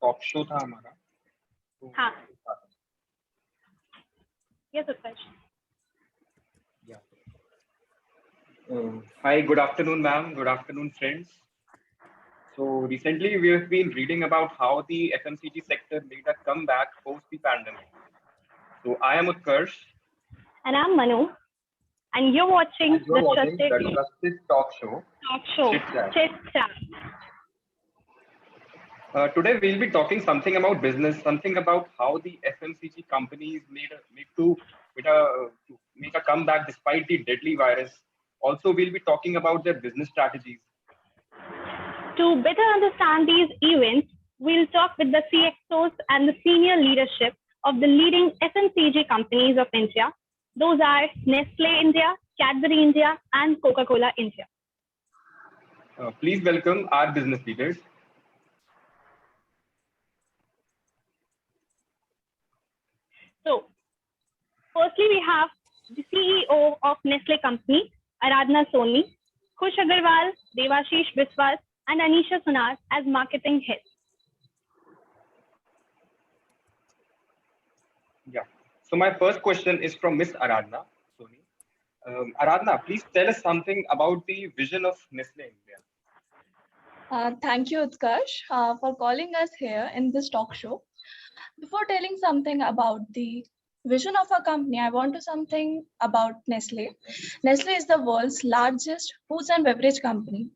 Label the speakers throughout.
Speaker 1: Talk show था हमारा, तो
Speaker 2: हाँ. Yes, Utkarsh.
Speaker 1: yeah. Hi, good afternoon, ma'am. Good afternoon, friends. So recently we have been reading about how the FMCG sector made a comeback post the pandemic. So I am Utkarsh.
Speaker 2: And I'm Manu. And you're watching
Speaker 1: And you're
Speaker 2: the
Speaker 1: watching
Speaker 2: Trusted
Speaker 1: the Trusted Talk Show.
Speaker 2: Chit Chat.
Speaker 1: Today we'll be talking something about business, something about how the FMCG companies made to make a comeback despite the deadly virus. Also, we'll be talking about their business strategies.
Speaker 2: To better understand these events, we'll talk with the CXOs and the senior leadership of the leading FMCG companies of India. Those are Nestle India, Cadbury India, and Coca-Cola India.
Speaker 1: Please welcome our business leaders.
Speaker 2: So, firstly, we have the CEO of Nestle Company, Aradhana Soni, Khush Agarwal, Devashish Biswas, and Anisha Sunar as marketing heads.
Speaker 1: Yeah. So my first question is from Miss Aradhana Soni. Aradhana, please tell us something about the vision of Nestle India.
Speaker 3: Thank you, Utkarsh, for calling us here in this talk show. Before telling something about the vision of our company, I want to something about Nestle. Nestle is the world's largest foods and beverage company.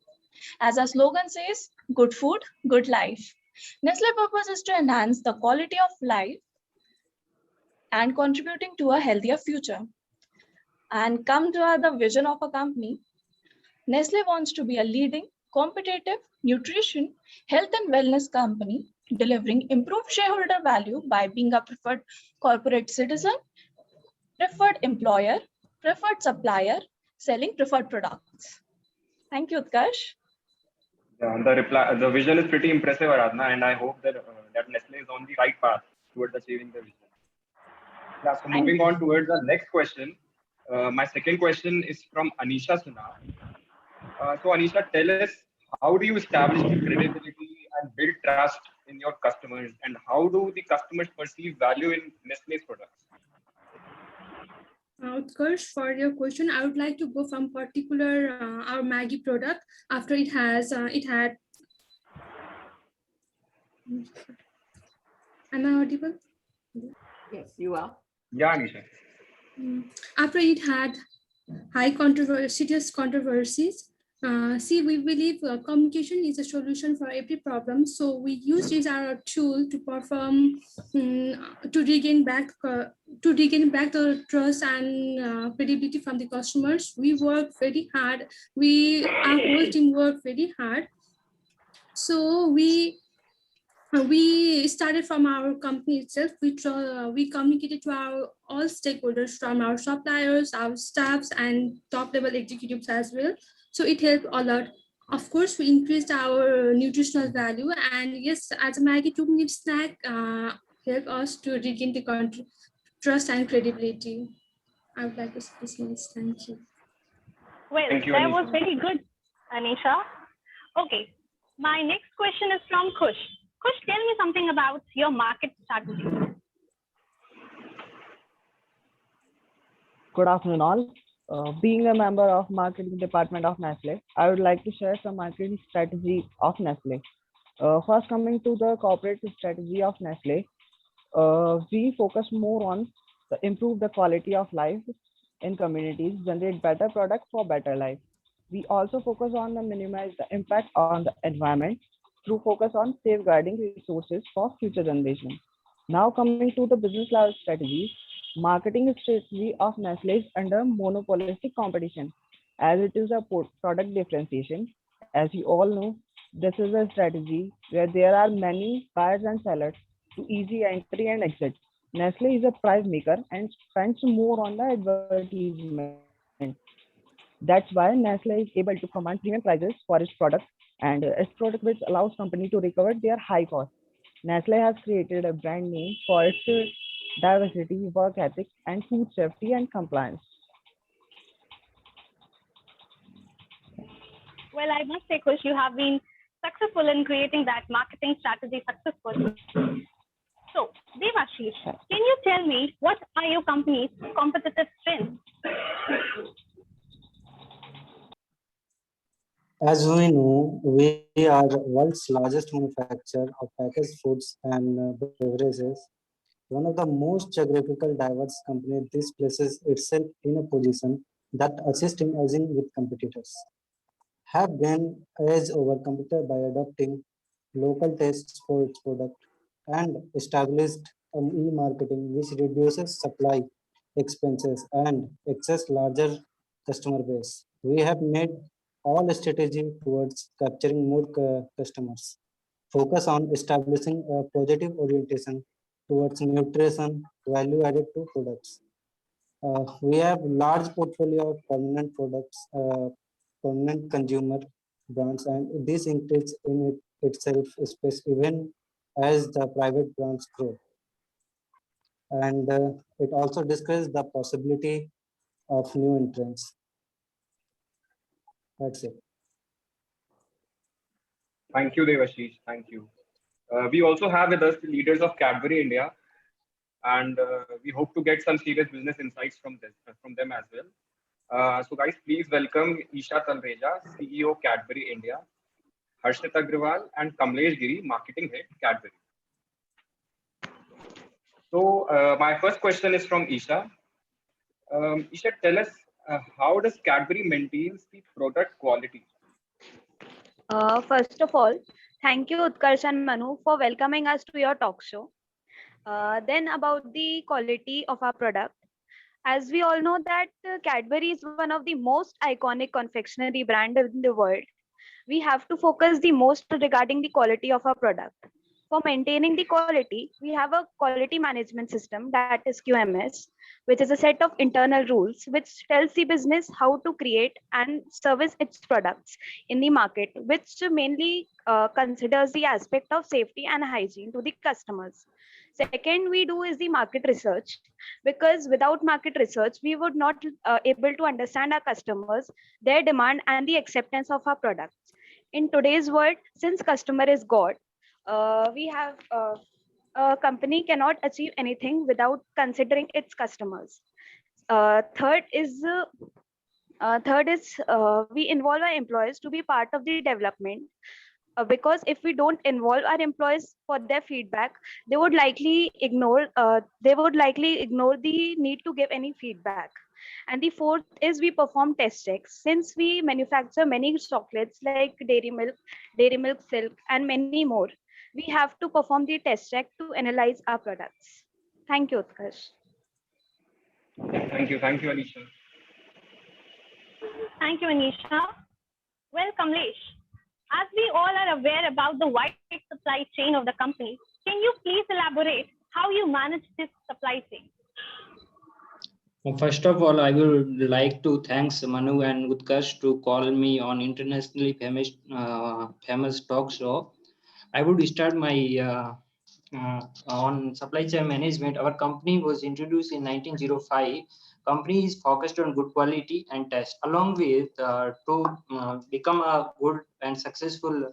Speaker 3: As our slogan says, good food, good life. Nestle purpose is to enhance the quality of life and contributing to a healthier future. And come to the vision of a company, Nestle wants to be a leading, competitive nutrition, health and wellness company, delivering improved shareholder value by being a preferred corporate citizen, preferred employer, preferred supplier, selling preferred products. Thank you, Utkarsh.
Speaker 1: The vision is pretty impressive, Aradhana, and I hope that Nestle is on the right path towards achieving the vision. Yeah, so moving on towards the next question. My second question is from Anisha Sunar. So Anisha, tell us, how do you establish the credibility and build trust in your customers, and how do the customers perceive value in Nestle's products?
Speaker 4: Utkarsh, for your question, I would like to go from particular our Maggi product after it had. Am I audible?
Speaker 5: Yes, you are.
Speaker 1: Yeah, Anisha.
Speaker 4: After it had serious controversies. We believe communication is a solution for every problem. So we use this as our tool to perform, to regain back the trust and credibility from the customers. We work very hard. Our whole team worked very hard. So we started from our company itself. We communicated to our all stakeholders, from our suppliers, our staffs, and top level executives as well. So it helped a lot. Of course, we increased our nutritional value, and yes, as a Maggi 2-minute snack helped us to regain the trust and credibility. I would like to say this much. Thank you.
Speaker 2: Well,
Speaker 1: Thank you,
Speaker 2: that
Speaker 1: Anisha.
Speaker 2: was very good, Anisha. Okay, my next question is from Khush. Khush, tell me something about your market strategy.
Speaker 6: Good afternoon, all. Being a member of marketing department of Nestle, I would like to share some marketing strategy of Nestle. First, coming to the corporate strategy of Nestle, we focus more on improve the quality of life in communities, generate better products for better life. We also focus on the minimize the impact on the environment through focus on safeguarding resources for future generations. Now coming to the business level strategies, marketing strategy of Nestle is under monopolistic competition, as it is a product differentiation. As you all know, this is a strategy where there are many buyers and sellers to easy entry and exit. Nestle is a price maker and spends more on the advertisement. That's why Nestle is able to command premium prices for its products, and its product which allows company to recover their high costs. Nestle has created a brand name for its diversity, work ethic, and food safety and compliance.
Speaker 2: Well, I must say, Khush, you have been successful in creating that marketing strategy successful. So, Devashish, can you tell me what are your company's competitive strengths?
Speaker 7: As we know, we are the world's largest manufacturer of packaged foods and beverages. One of the most geographical diverse companies, this places itself in a position that assists in edging with competitors. Have gained edge over competitor by adopting local tastes for its product and established an e-marketing which reduces supply expenses and access larger customer base. We have made all strategy towards capturing more customers. Focus on establishing a positive orientation towards nutrition value added to products. We have large portfolio of permanent products, permanent consumer brands, and this increase in itself, especially even as the private brands grow. And it also discusses the possibility of new entrants. That's it.
Speaker 1: Thank you, Devashish. Thank you. We also have with us the leaders of Cadbury India, and we hope to get some serious business insights from them as well. So, guys, please welcome Isha Talreja, CEO Cadbury India, Harshit Agrawal, and Kamlesh Giri, Marketing Head Cadbury. So, my first question is from Isha. Isha, tell us how does Cadbury maintains the product quality?
Speaker 8: First of all, thank you Utkarsh and Manu for welcoming us to your talk show. Then about the quality of our product. As we all know that Cadbury is one of the most iconic confectionery brand in the world. We have to focus the most regarding the quality of our product. For maintaining the quality, we have a quality management system that is QMS, which is a set of internal rules which tells the business how to create and service its products in the market, which mainly considers the aspect of safety and hygiene to the customers. Second, we do is the market research, because without market research, we would not able to understand our customers, their demand and the acceptance of our products. In today's world, since customer is God, we have a company cannot achieve anything without considering its customers. Third is we involve our employees to be part of the development, because if we don't involve our employees for their feedback, they would likely ignore the need to give any feedback. And the fourth is we perform test checks. Since we manufacture many chocolates like Dairy Milk Silk, and many more, we have to perform the test check to analyze our products. Thank you, Utkarsh.
Speaker 1: Thank you, Anisha.
Speaker 2: Thank you, Anisha. Well, Kamlesh, as we all are aware about the wide supply chain of the company, can you please elaborate how you manage this supply chain?
Speaker 9: First of all, I would like to thank Manu and Utkarsh to call me on internationally famous talk show. I would start my on supply chain management. Our company was introduced in 1905. Company is focused on good quality and taste. Along with to become a good and successful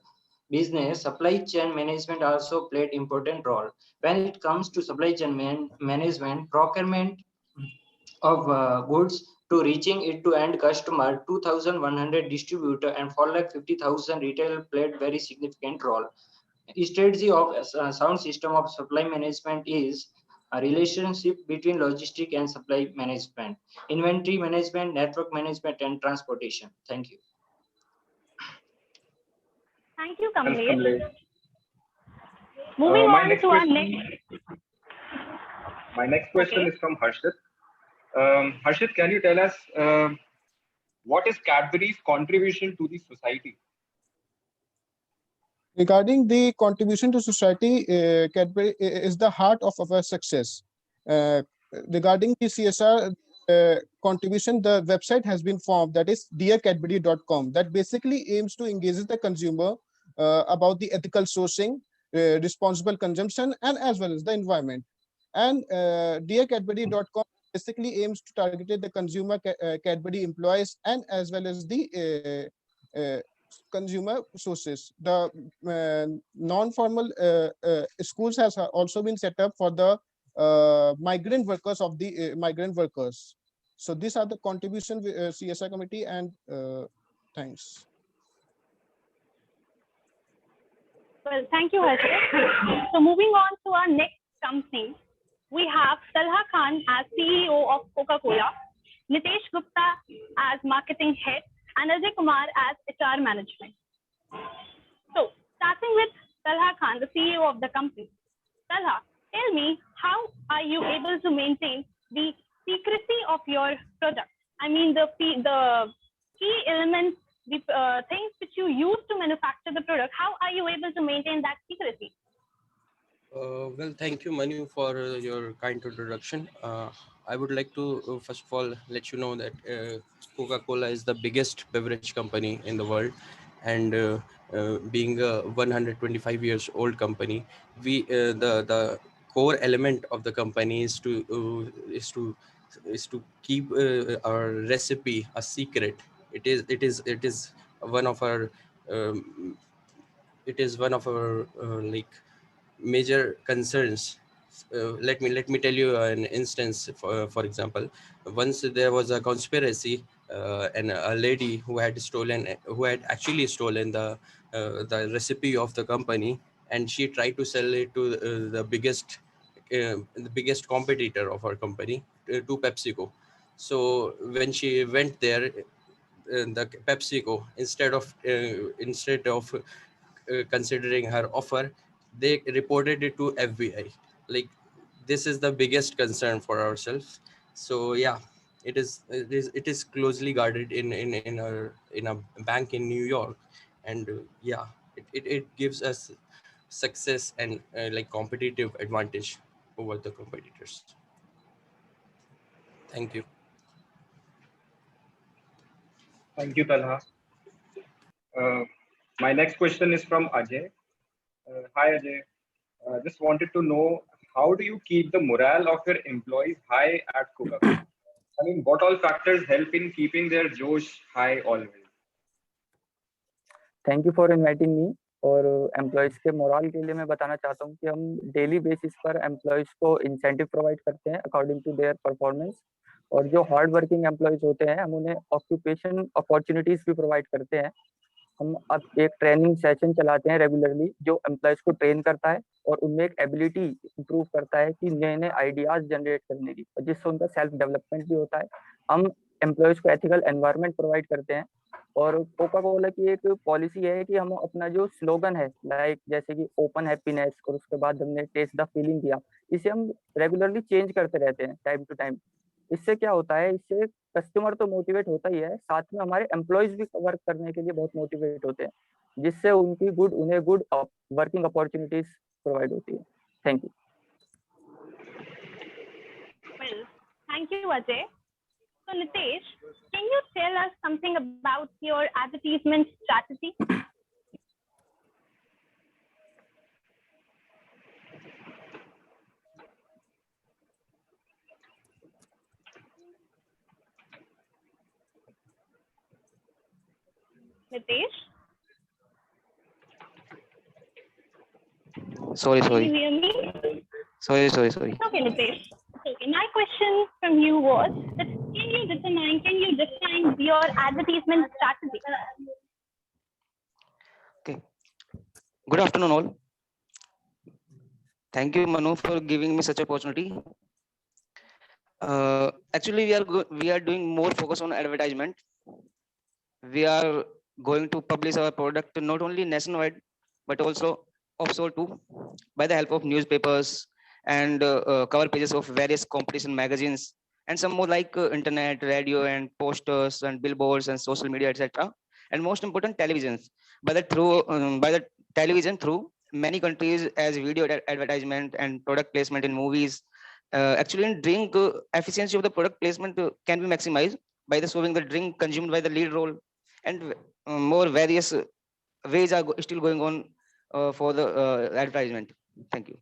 Speaker 9: business, supply chain management also played important role. When it comes to supply chain management, procurement of goods to reaching it to end customer, 2,100 distributor and 450,000 retail played very significant role. Strategy of a sound system of supply management is a relationship between logistic and supply management, inventory management, network management, and transportation. Thank you.
Speaker 2: Thank you, Kamlesh.
Speaker 1: Thanks, Kamlesh.
Speaker 2: Moving on to our
Speaker 1: question,
Speaker 2: next.
Speaker 1: My next question is from Harshit. Harshit, can you tell us what is Cadbury's contribution to the society?
Speaker 10: Regarding the contribution to society, Cadbury is the heart of our success. Regarding the CSR contribution, the website has been formed, that is dearcadbury.com, that basically aims to engage the consumer about the ethical sourcing, responsible consumption, and as well as the environment. And dearcadbury.com basically aims to target the consumer Cadbury employees and as well as the consumer sources. The non-formal schools has also been set up for the migrant workers of the migrant workers. So these are the contribution CSR committee, and thanks.
Speaker 2: Well, thank you, Ajay. So moving on to our next company, we have Talha Khan as CEO of Coca-Cola, Nitesh Gupta as marketing head, and Ajay Kumar as HR management. So starting with Talha Khan, the CEO of the company. Talha, tell me, how are you able to maintain the secrecy of your product? I mean, the key elements, the things which you use to manufacture the product, how are you able to maintain that secrecy?
Speaker 11: Well, thank you, Manu, for your kind introduction. I would like to, first of all, let you know that Coca-Cola is the biggest beverage company in the world. And being a 125 years old company, the core element of the company is to keep our recipe a secret. It is one of our like major concerns. Let me tell you an instance. For example, once there was a conspiracy, and a lady who had actually stolen the recipe of the company, and she tried to sell it to the biggest competitor of our company, to PepsiCo. So when she went there, the PepsiCo, instead of considering her offer, they reported it to FBI. Like, this is the biggest concern for ourselves. So yeah, it is closely guarded in a bank in New York. And yeah, it gives us success and like competitive advantage over the competitors. Thank you.
Speaker 1: Thank you, Talha. My next question is from Ajay. Hi, Ajay. Just wanted to know, how do you keep the morale of your employees high at Coca-Cola? I mean, what all factors help in keeping their Josh high always?
Speaker 12: Thank you for inviting me. और employees के moral के लिए मैं बताना चाहता हूँ कि हम डेली बेसिस पर एम्प्लॉयज़ को इंसेंटिव प्रोवाइड करते हैं अकॉर्डिंग टू देयर परफॉर्मेंस। और जो हार्ड वर्किंग एम्प्लॉयज़ होते हैं, हम उन्हें ऑक्यूपेशन अपॉर्चुनिटीज़ भी प्रोवाइड करते हैं। हम अब एक ट्रेनिंग सेशन चलाते हैं रेगुलरली, जो एम्प्लॉयज़ को ट्रेन करता है और उनमें एक एबिलिटी इंप्रूव करता है कि नए-नए आइडियाज़ जनरेट करने की, और जिससे उनका सेल्फ डेवलपमेंट भी होता है। हम एम्प्लॉयज़ को एथिकल एनवायरनमेंट प्रोवाइड करते हैं। और कोका-कोला की एक पॉलिसी है कि हम अपना जो स्लोगन है, लाइक जैसे कि ओपन हैप्पीनेस, और उसके बाद हमने टेस्ट द फीलिंग किया, इसे हम रेगुलरली चेंज करते रहते हैं टाइम टू टाइम। इससे क्या होता है, इससे कस्टमर तो मोटिवेट होता ही है, साथ में हमारे एम्प्लॉयज़ भी वर्क करने के लिए बहुत मोटिवेट होते हैं, जिससे उन्हें गुड वर्किंग अपॉर्चुनिटीज प्रोवाइड होती है। Thank you.
Speaker 2: Well, thank you, Ajay. So Nitesh, can you tell us something about your advertisement strategy? Nitesh?
Speaker 12: Sorry.
Speaker 2: Can you hear me?
Speaker 12: Sorry.
Speaker 2: It's okay, Nitesh. It's okay. My question from you was that can you define your advertisement strategy?
Speaker 12: Okay. Good afternoon, all. Thank you, Manu, for giving me such opportunity. Actually, we are doing more focus on advertisement. We are going to publish our product not only nationwide but also offshore too, by the help of newspapers and cover pages of various competition magazines, and some more like internet, radio, and posters and billboards and social media, etc. And most important, televisions. By the television through many countries as video advertisement and product placement in movies. Actually, in drink efficiency of the product placement can be maximized by the showing the drink consumed by the lead role, and more various ways are still going on for the advertisement. Thank you.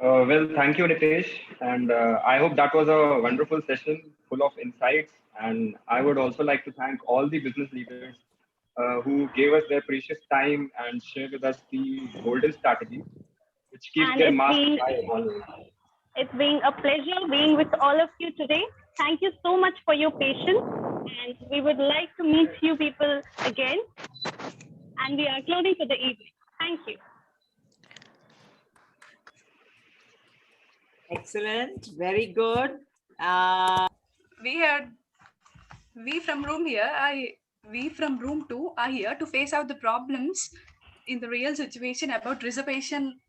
Speaker 1: Well, thank you, Nitesh. And I hope that was a wonderful session full of insights. And I would also like to thank all the business leaders who gave us their precious time and shared with us the golden strategy, which keeps
Speaker 2: And
Speaker 1: their
Speaker 2: it's
Speaker 1: marks
Speaker 2: been,
Speaker 1: high always.
Speaker 2: it's been a pleasure being with all of you today. Thank you so much for your patience. And we would like to meet you people again. And we are closing for the evening. Thank you.
Speaker 5: Excellent. Very good.
Speaker 13: We from room 2 are here to face out the problems in the real situation about reservation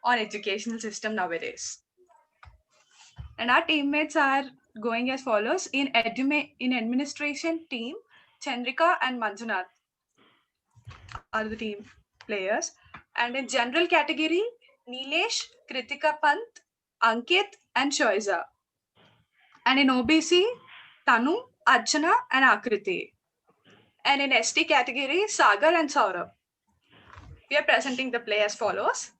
Speaker 13: on educational system nowadays. And our teammates are going as follows. In administration team, Chandrika and Manjunath are the team players. And in general category, Nilesh, Kritika Pant, Ankit and Shoiza. And in OBC, Tanu, Archana and Akriti. And in ST category, Sagar and Saurabh. We are presenting the play as follows.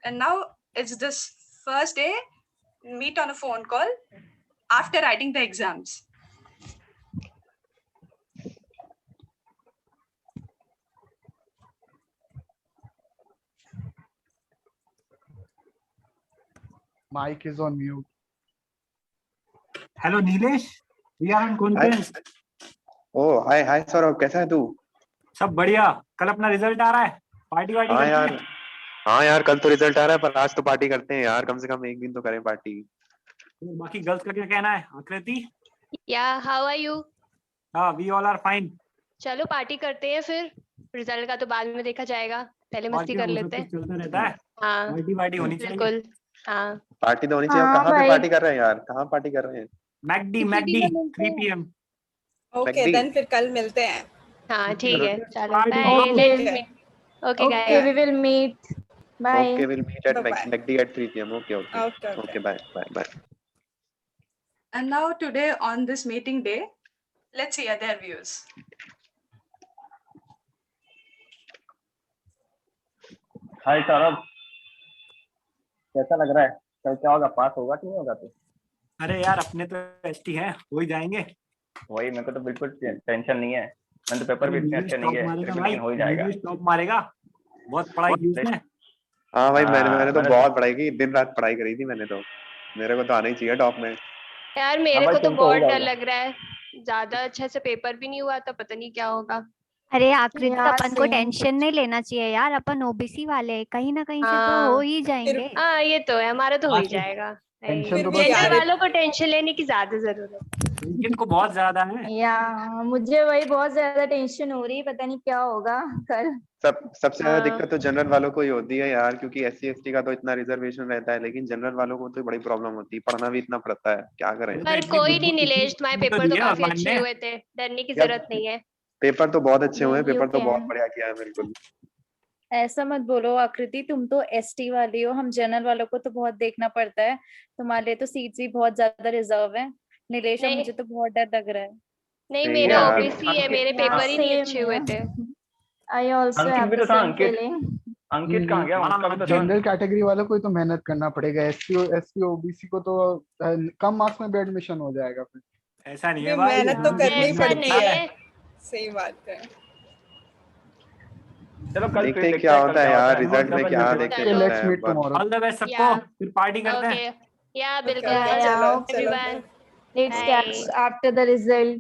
Speaker 13: And now it's this first day, meet on a phone call after writing the exams.
Speaker 14: Mic is on mute.
Speaker 15: Hello Nilesh, we are on conference.
Speaker 16: Oh hi Saurabh, कैसा है तू?
Speaker 15: सब बढ़िया। कल अपना result आ रहा है, party वार्टी
Speaker 16: हाँ
Speaker 15: करते
Speaker 16: यार,
Speaker 15: हैं?
Speaker 16: हाँ यार, कल तो रिजल्ट आ रहा है, पर आज तो पार्टी करते हैं यार, कम से कम एक दिन तो करें पार्टी।
Speaker 15: तो बाकी गर्ल्स का क्या कहना है? आकृति?
Speaker 17: Yeah, how are you?
Speaker 15: हाँ, वी ऑल आर फाइन।
Speaker 17: चलो पार्टी करते हैं फिर। रिजल्ट का तो बाद में देखा जाएगा, पहले मस्ती कर लेते हैं।
Speaker 15: चलता रहता है।
Speaker 17: हाँ,
Speaker 15: पार्टी वार्टी होनी चाहिए।
Speaker 17: बिल्कुल। हाँ,
Speaker 16: पार्टी तो होनी चाहिए।
Speaker 17: हाँ
Speaker 16: कहाँ पे
Speaker 17: भाई।
Speaker 16: पार्टी कर रहे हैं यार? कहाँ पार्टी कर रहे हैं?
Speaker 15: McD 3 PM।
Speaker 18: ओके, देन फिर कल मिलते हैं।
Speaker 17: हाँ ठीक है, चलो
Speaker 15: Party.
Speaker 17: Bye.
Speaker 18: Okay.
Speaker 17: Okay
Speaker 18: Okay,
Speaker 17: we will meet. Bye.
Speaker 16: Okay, we'll meet at
Speaker 18: Bye-bye.
Speaker 16: McD at 3 PM. Okay. Okay, bye.
Speaker 13: And now today on this meeting day, let's hear their views.
Speaker 1: हाय सौरभ, कैसा लग रहा है? कल क्या होगा, पास होगा कि नहीं होगा तू?
Speaker 15: अरे यार, अपने तो एसटी हैं, हो ही जाएंगे।
Speaker 1: वही, मेरे को तो बिल्कुल टेंशन नहीं है। मैंने तो पेपर भी इतने अच्छे नहीं है, लेकिन हो ही जाएगा।
Speaker 15: टॉप मारेगा, बहुत पढ़ाई की उसने।
Speaker 16: हाँ भाई, मैंने तो
Speaker 1: मैंने
Speaker 16: बहुत पढ़ाई की, दिन रात पढ़ाई करी थी मैंने तो। मेरे को तो आना ही चाहिए टॉप में।
Speaker 17: यार मेरे
Speaker 1: भाई,
Speaker 17: को तो
Speaker 1: तुमको हो
Speaker 17: बहुत डर
Speaker 1: जाएगा।
Speaker 17: लग रहा है, ज्यादा अच्छे से पेपर भी नहीं हुआ तो पता नहीं क्या होगा।
Speaker 19: अरे आकृति,
Speaker 17: यार,
Speaker 19: अपन को
Speaker 17: same
Speaker 19: टेंशन नहीं लेना चाहिए यार, अपन ओबीसी वाले हैं, कहीं ना कहीं से तो
Speaker 17: हाँ।
Speaker 19: हो ही जाएंगे।
Speaker 17: हाँ ये तो है, हमारा तो हो ही जाएगा।
Speaker 15: टेंशन तो
Speaker 17: जेंडर वालों को टेंशन लेने की ज्यादा जरूरत है।
Speaker 15: इनको बहुत ज्यादा है।
Speaker 20: या मुझे वही बहुत ज्यादा टेंशन हो रही है, पता नहीं क्या होगा कल।
Speaker 16: सबसे ज्यादा
Speaker 20: हाँ।
Speaker 16: दिक्कत तो जनरल वालों को ही होती है यार, क्योंकि SC ST का तो इतना रिजर्वेशन रहता है, लेकिन जनरल वालों को तो बड़ी प्रॉब्लम होती है, पढ़ना भी इतना पड़ता है, क्या करें।
Speaker 17: पर कोई नहीं नीलेश, तुम्हारे पेपर तो काफी अच्छे हुए थे, डरने की जरूरत नहीं है।
Speaker 16: पेपर तो बहुत अच्छे हुए हैं,
Speaker 20: You
Speaker 16: पेपर तो बहुत
Speaker 20: can.
Speaker 16: बढ़िया किया है बिल्कुल।
Speaker 20: ऐसा मत बोलो आकृति, तुम तो ST वाली हो, हम जनरल वालों को तो बहुत देखना पड़ता है। तुम्हारे लिए तो सीट्स भी बहुत ज्यादा रिजर्व है। नीलेश,
Speaker 17: नहीं।
Speaker 20: मुझे तो बहुत डर लग रहा है।
Speaker 17: नहीं,
Speaker 16: नहीं
Speaker 17: मेरे
Speaker 16: यार।
Speaker 17: ओबीसी है, मेरे पेपर ही नहीं अच्छे हुए थे।
Speaker 20: I also
Speaker 1: अंकित
Speaker 20: have
Speaker 1: भी
Speaker 20: the
Speaker 1: तो था,
Speaker 20: same
Speaker 1: अंकित।
Speaker 20: feeling.
Speaker 1: अंकित कहाँ गया? उनका भी तो था।
Speaker 14: जनरल कैटेगरी वालों को ही तो मेहनत करना पड़ेगा। SC OBC को तो कम मार्क्स में भी एडमिशन हो जाएगा फिर।
Speaker 15: ऐसा नहीं है
Speaker 18: नहीं,
Speaker 15: भाई,
Speaker 18: मेहनत तो करनी
Speaker 17: ऐसा
Speaker 18: पड़ती
Speaker 17: नहीं
Speaker 18: है।
Speaker 17: है।
Speaker 18: सही बात है।
Speaker 1: चलो कल
Speaker 16: देखते
Speaker 1: फिर
Speaker 16: हैं क्या होता है यार,
Speaker 1: है।
Speaker 16: रिजल्ट में क्या देखते
Speaker 15: चलो,
Speaker 16: हैं।
Speaker 14: Let's meet tomorrow.
Speaker 15: All the best सबको,
Speaker 17: Yeah.
Speaker 15: फिर पार्टी करते हैं।
Speaker 17: ओके या बिल्कुल।
Speaker 18: Okay,
Speaker 20: Yeah,
Speaker 18: चलो,
Speaker 20: okay.
Speaker 18: चलो
Speaker 17: everyone.
Speaker 20: Let's
Speaker 17: Bye.
Speaker 20: catch after the result.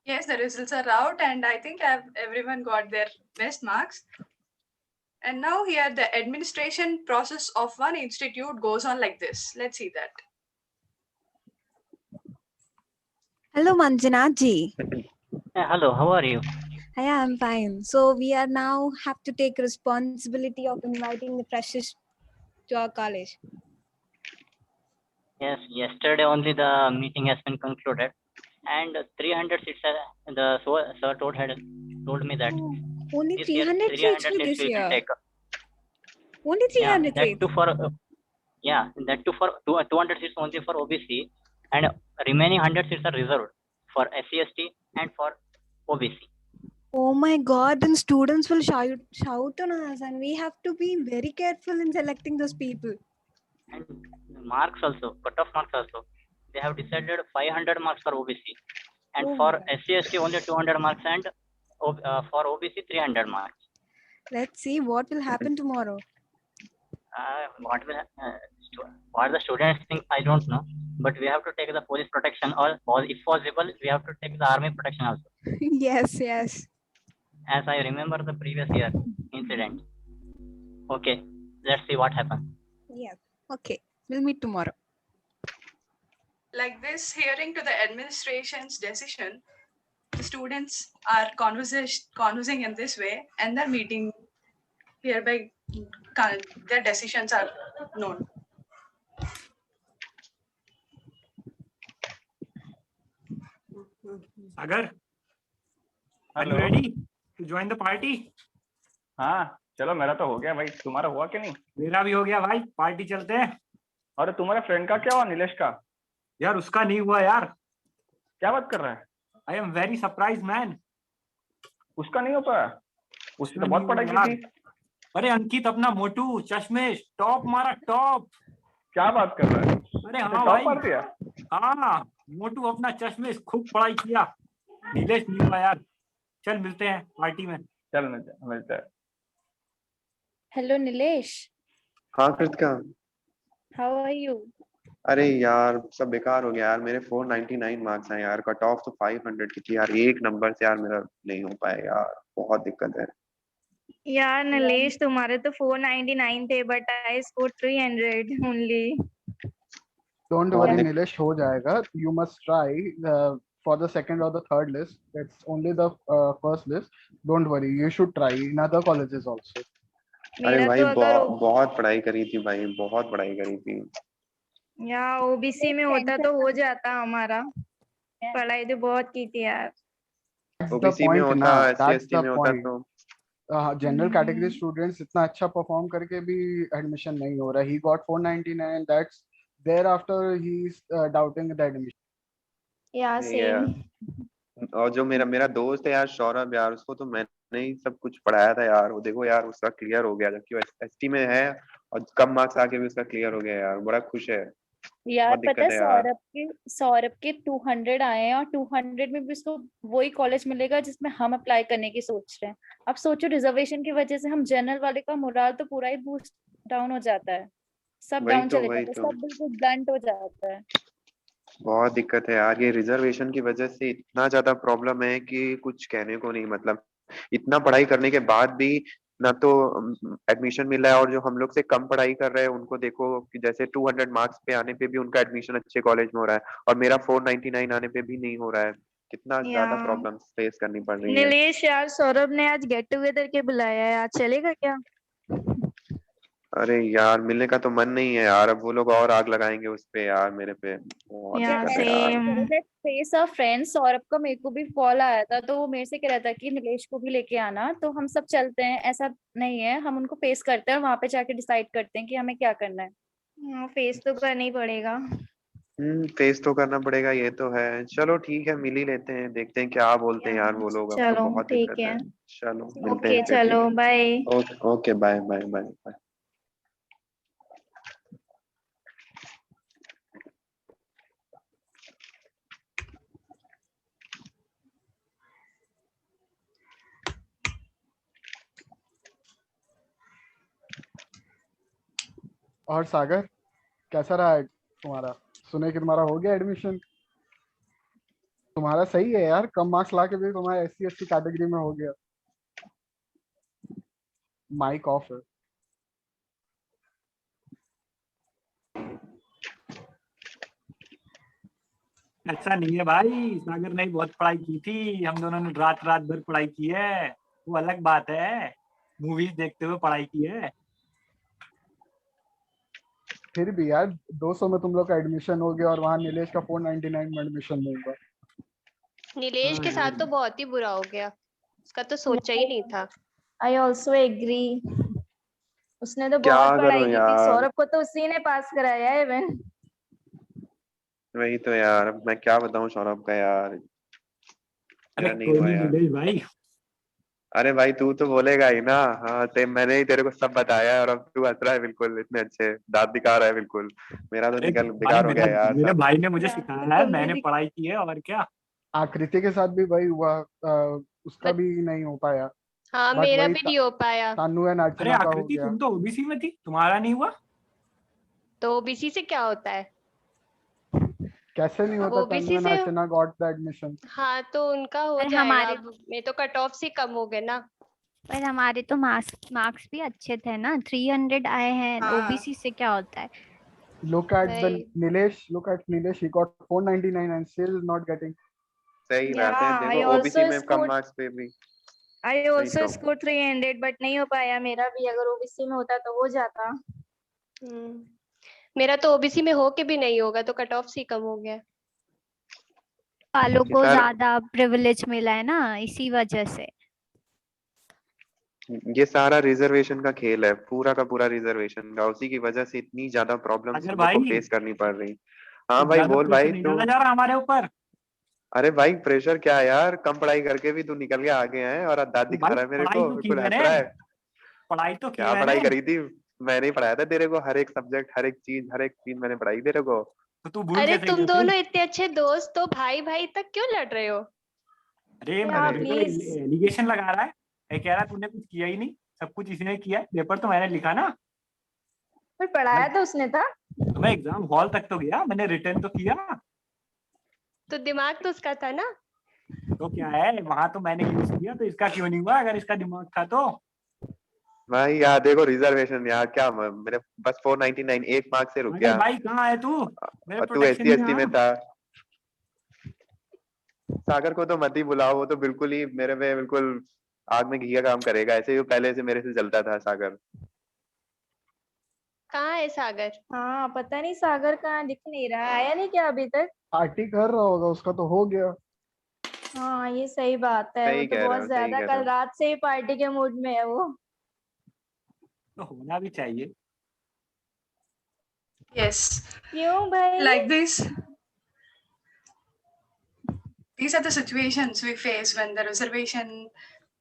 Speaker 13: Yes, the results are out, and I think everyone got their best marks. And now here the administration process of one institute goes on like this. Let's see that.
Speaker 19: Hello Manjunath ji.
Speaker 21: Hello, how are you?
Speaker 19: Yeah, I'm fine. So we are now have to take responsibility of inviting the freshers to our college.
Speaker 21: Yes, yesterday only the meeting has been concluded, and 300 seats. The sir told me that
Speaker 19: Only
Speaker 21: this year
Speaker 19: 300 seats for
Speaker 21: 300
Speaker 19: this
Speaker 21: seats will
Speaker 19: year.
Speaker 21: be taken.
Speaker 19: Only 300
Speaker 21: that
Speaker 19: seats.
Speaker 21: too for that too for 200 seats only for OBC, and remaining 100 seats are reserved for SC ST and for OBC.
Speaker 19: Oh my God! Then students will shout on us, and we have to be very careful in selecting those people.
Speaker 21: And marks also, cut-off marks also. They have decided 500 marks for OBC and for SC/ST only 200 marks, and for OBC 300 marks.
Speaker 19: Let's see what will happen tomorrow.
Speaker 21: What the students think, I don't know, but we have to take the police protection, or if possible we have to take the army protection also,
Speaker 19: Yes, yes.
Speaker 21: as I remember the previous year incident. Okay, let's see what happens.
Speaker 19: Yeah. Okay. We'll meet tomorrow.
Speaker 13: Like this hearing to the administration's decision, the students are conversing in this way, and their meeting hereby their decisions are known.
Speaker 15: Sagar, are you
Speaker 3: Hello.
Speaker 15: ready to join the party?
Speaker 3: हाँ चलो, मेरा तो हो गया भाई, तुम्हारा हुआ कि नहीं?
Speaker 15: मेरा भी हो गया भाई, पार्टी चलते हैं।
Speaker 3: और तुम्हारे फ्रेंड का क्या हुआ, नीलेश का?
Speaker 15: यार उसका नहीं हुआ यार।
Speaker 3: क्या बात कर रहा है?
Speaker 15: I am very surprise man.
Speaker 3: उसका नहीं हो पाया? उसने तो बहुत पढ़ाई की थी।
Speaker 15: अरे अंकित अपना मोटू चश्मेश टॉप मारा, टॉप।
Speaker 3: क्या बात कर रहा है?
Speaker 15: अरे हाँ
Speaker 3: टॉप
Speaker 15: भाई,
Speaker 3: मार दिया?
Speaker 15: हाँ मोटू अपना चश्मेश खूब पढ़ाई किया। नीलेश नहीं हुआ यार। चल मिलते हैं पार्टी में।
Speaker 3: चल मिलते हैं।
Speaker 20: हेलो नीलेश,
Speaker 16: हाँ कृतिका,
Speaker 20: हाउ आर यू?
Speaker 16: अरे यार सब बेकार हो गया यार, मेरे 499 मार्क्स हैं यार, कट ऑफ तो 500 की थी यार, एक नंबर से यार मेरा नहीं हो पाएगा यार, बहुत दिक्कत है
Speaker 20: यार नीलेश, तुम्हारे तो 499 थे, but I score 300 only.
Speaker 14: Don't worry Nilesh, हो जाएगा। You must try for the second or the third list. It's only the first list. Don't worry, you should try in other colleges also.
Speaker 16: अरे भाई बहुत पढ़ाई करी थी भाई, बहुत पढ़ाई करी थी
Speaker 20: यार। ओबीसी में होता तो हो जाता हमारा, पढ़ाई तो बहुत की थी यार।
Speaker 16: ओबीसी में होता, एससी/एसटी में होता तो
Speaker 14: जनरल कैटेगरी स्टूडेंट्स इतना अच्छा परफॉर्म करके भी एडमिशन नहीं हो रहा। He got 499, that's thereafter he's doubting the admission.
Speaker 20: Yeah, same.
Speaker 16: और जो मेरा दोस्त है यार सौरभ यार, उसको तो मैंने ही सब कुछ पढ़ाया था यार, वो देखो यार उसका क्लियर हो गया, जबकि वो एसटी में है और कम मार्क्स आके भी उसका क्लियर हो गया यार, बड़ा खुश है
Speaker 20: यार। पता है
Speaker 16: है
Speaker 20: सौरभ के 200 आए हैं, और 200 में भी उसको वही कॉलेज मिलेगा जिसमें हम अप्लाई करने की सोच रहे हैं। अब सोचो, रिजर्वेशन की वजह से हम जनरल वाले का मोरल तो पूरा ही बूस्ट डाउन हो जाता है, सब डाउन चले जाते हैं, सब बिल्कुल ब्लंट हो जाता है।
Speaker 16: बहुत दिक्कत है यार, ये रिजर्वेशन की वजह से इतना ज्यादा प्रॉब्लम है कि कुछ कहने को नहीं। मतलब इतना पढ़ाई करने के बाद भी ना तो एडमिशन मिल रहा है, और जो हम लोग से कम पढ़ाई कर रहे हैं उनको देखो कि जैसे 200 मार्क्स पे आने पे भी उनका एडमिशन अच्छे कॉलेज में हो रहा है, और मेरा 499 आने पे भी नहीं हो रहा है। कितना ज्यादा प्रॉब्लम फेस करनी पड़ रही है।
Speaker 20: नीलेश यार, सौरभ ने आज गेट टुगेदर के बुलाया है, आज चलेगा क्या?
Speaker 16: अरे यार मिलने का तो मन नहीं है यार, अब वो लोग और आग लगाएंगे उस पे यार, मेरे पे
Speaker 20: फेस ऑफ फ्रेंड्स। सौरभ का मेरे को भी कॉल आया था, तो वो मेरे से कह रहा था कि नीलेश को भी लेके आना, तो हम सब चलते हैं। ऐसा नहीं है, हम उनको फेस करते हैं और वहां पे जाके डिसाइड करते हैं कि हमें क्या करना है। फेस तो करना ही पड़ेगा।
Speaker 16: फेस तो करना पड़ेगा, ये तो है। चलो ठीक है, मिल ही लेते हैं, देखते हैं क्या बोलते हैं यार वो लोग। अब तो बहुत दिक्कत है। चलो मिलते हैं।
Speaker 20: चलो bye.
Speaker 16: Okay bye bye bye bye.
Speaker 14: और सागर, कैसा रहा है तुम्हारा? सुने कि तुम्हारा हो गया एडमिशन। तुम्हारा सही है यार, कम मार्क्स लाके भी तुम्हारा SC/ST कैटेगरी में हो गया। माइक ऑफ है।
Speaker 15: ऐसा नहीं है भाई, सागर ने बहुत पढ़ाई की थी, हम दोनों ने रात भर पढ़ाई की है, वो अलग बात है। मूवीज देखते हुए पढ़ाई की है।
Speaker 14: फिर भी यार 200 में तुम लोग का एडमिशन हो गया, और वहाँ नीलेश का 499 में एडमिशन नहीं हुआ।
Speaker 17: नीलेश के साथ तो बहुत ही बुरा हो गया, उसका तो सोचा ही नहीं था।
Speaker 20: I also agree. उसने तो
Speaker 16: क्या
Speaker 20: बहुत पढ़ाई
Speaker 16: करूं
Speaker 20: की थी,
Speaker 16: यार?
Speaker 20: सौरभ को तो उसी ने पास कराया है इवन।
Speaker 16: वही तो यार, मैं क्या बताऊं सौरभ का यार,
Speaker 15: अरे
Speaker 16: नहीं
Speaker 15: कोई
Speaker 16: हुआ
Speaker 15: नहीं
Speaker 16: यार।
Speaker 15: नीलेश भाई।
Speaker 16: अरे भाई तू तो बोलेगा ही ना। हाँ मैंने ही तेरे को सब बताया है, और अब तू हंस रहा है बिल्कुल, इतने अच्छे दांत दिखा रहा है बिल्कुल। मेरा तो निकल बेकार हो गया यार
Speaker 15: मेरे
Speaker 16: सब।
Speaker 15: भाई ने मुझे सिखाया है, मैंने पढ़ाई की है, और क्या।
Speaker 14: आकृति के साथ भी वही हुआ, उसका भी नहीं हो पाया।
Speaker 17: हाँ
Speaker 14: But
Speaker 17: मेरा
Speaker 14: वही
Speaker 17: भी नहीं हो पाया।
Speaker 14: तानू एंड
Speaker 15: अरे
Speaker 14: अर्चना का हो
Speaker 15: आकृति
Speaker 14: गया।
Speaker 15: तुम तो ओबीसी में थी, तुम्हारा नहीं हुआ?
Speaker 17: तो ओबीसी से क्या होता है?
Speaker 14: कैसे नहीं
Speaker 17: अब
Speaker 14: होता?
Speaker 17: ओबीसी
Speaker 14: तानू एंड
Speaker 17: से
Speaker 14: अर्चना गॉट द एडमिशन।
Speaker 17: हाँ तो उनका हो
Speaker 19: पर
Speaker 17: जाएगा।
Speaker 19: हमारे
Speaker 17: अब मैं तो कट ऑफ से कम हो गए ना।
Speaker 19: पर हमारे तो मार्क्स भी अच्छे थे ना, 300 आए हैं।
Speaker 18: हाँ।
Speaker 19: ओबीसी से क्या होता है?
Speaker 14: Look at the
Speaker 17: वही।
Speaker 14: Nilesh. Look at Nilesh. He got 499 and still not getting.
Speaker 16: सही बात है,
Speaker 20: Yeah, I
Speaker 16: देखो ओबीसी
Speaker 20: also
Speaker 16: में कम
Speaker 20: scored.
Speaker 16: मार्क्स पे भी
Speaker 20: I
Speaker 16: सही
Speaker 20: also
Speaker 16: तो।
Speaker 20: scored 300 but नहीं हो पाया मेरा भी। अगर ओबीसी में होता तो हो जाता।
Speaker 17: मेरा तो ओबीसी में हो के भी नहीं होगा, तो कट ऑफ से ही कम हो गया।
Speaker 19: वालों
Speaker 16: ये
Speaker 19: को
Speaker 16: सारा
Speaker 19: ज्यादा प्रिविलेज मिला है ना, इसी वजह से।
Speaker 16: ये सारा रिजर्वेशन का खेल है, पूरा का पूरा रिजर्वेशन का। उसी की वजह से इतनी ज्यादा प्रॉब्लम्स
Speaker 15: अगर
Speaker 16: हम लोग को
Speaker 15: भाई
Speaker 16: फेस करनी पड़ रही। हाँ
Speaker 15: कुछ
Speaker 16: भाई
Speaker 15: ज्यादा
Speaker 16: बोल
Speaker 15: प्रेशर
Speaker 16: भाई
Speaker 15: नहीं
Speaker 16: तू।
Speaker 15: डाला जा रहा हमारे ऊपर?
Speaker 16: अरे भाई प्रेशर क्या है यार, कम पढ़ाई करके भी तू निकल के आगे है और दाद
Speaker 15: तो
Speaker 16: दिखा
Speaker 15: भाई
Speaker 16: रहा है मेरे
Speaker 15: पढ़ाई
Speaker 16: को,
Speaker 15: तो की
Speaker 16: बिल्कुल हंस
Speaker 15: मैंने,
Speaker 16: रहा है।
Speaker 15: पढ़ाई तो की
Speaker 16: क्या
Speaker 15: मैंने।
Speaker 16: पढ़ाई करी थी? मैंने ही पढ़ाया था तेरे को, हर एक सब्जेक्ट, हर एक चीज मैंने पढ़ाई तेरे को।
Speaker 15: तो तू भूल
Speaker 17: अरे
Speaker 15: कैसे
Speaker 17: तुम
Speaker 15: गया फिर?
Speaker 17: दोनों इतने अच्छे दोस्त, तो भाई भाई तक क्यों लड़ रहे हो?
Speaker 15: अरे
Speaker 20: Yeah,
Speaker 15: मेरे को
Speaker 20: please.
Speaker 15: एलिगेशन लगा रहा है, ये कह रहा है तूने कुछ किया ही नहीं, सब कुछ इसने किया है, पेपर तो मैंने लिखा ना।
Speaker 20: पर पढ़ाया तो उसने था।
Speaker 15: तो मैं एग्जाम हॉल तक तो गया, मैंने रिटर्न तो किया।
Speaker 17: तो दिमाग तो उसका था ना।
Speaker 15: तो क्या है, वहां तो मैंने यूज किया, तो इसका क्यों नहीं हुआ? अगर इसका दिमाग था तो।
Speaker 16: भाई यार देखो रिजर्वेशन यार, क्या मेरे बस 499 एक मार्क्स से रुक
Speaker 15: अगर
Speaker 16: गया।
Speaker 15: भाई कहाँ है तू? मेरे
Speaker 16: और तू
Speaker 15: प्रोटेक्शन
Speaker 16: SC
Speaker 15: में
Speaker 16: ST में
Speaker 15: आ।
Speaker 16: था। सागर को तो मत ही बुलाओ, वो तो बिल्कुल ही मेरे में बिल्कुल आग में घी का काम करेगा। ऐसे ही वो पहले से मेरे से चलता था सागर।
Speaker 17: कहाँ है सागर?
Speaker 20: हाँ पता नहीं सागर कहाँ, दिख नहीं रहा। आया नहीं क्या अभी तक?
Speaker 14: पार्टी कर रहा होगा, उसका तो हो गया।
Speaker 20: हाँ ये सही बात है। वो
Speaker 16: सही
Speaker 20: तो
Speaker 16: कह रहे
Speaker 20: बहुत
Speaker 16: हो, सही
Speaker 20: ज्यादा
Speaker 16: कह रहे
Speaker 20: कल
Speaker 16: हो।
Speaker 20: रात से ही पार्टी के मूड में है वो।
Speaker 15: तो होना भी चाहिए।
Speaker 13: Yes.
Speaker 20: क्यों भाई?
Speaker 13: Like this. These are the situations we face when the reservation,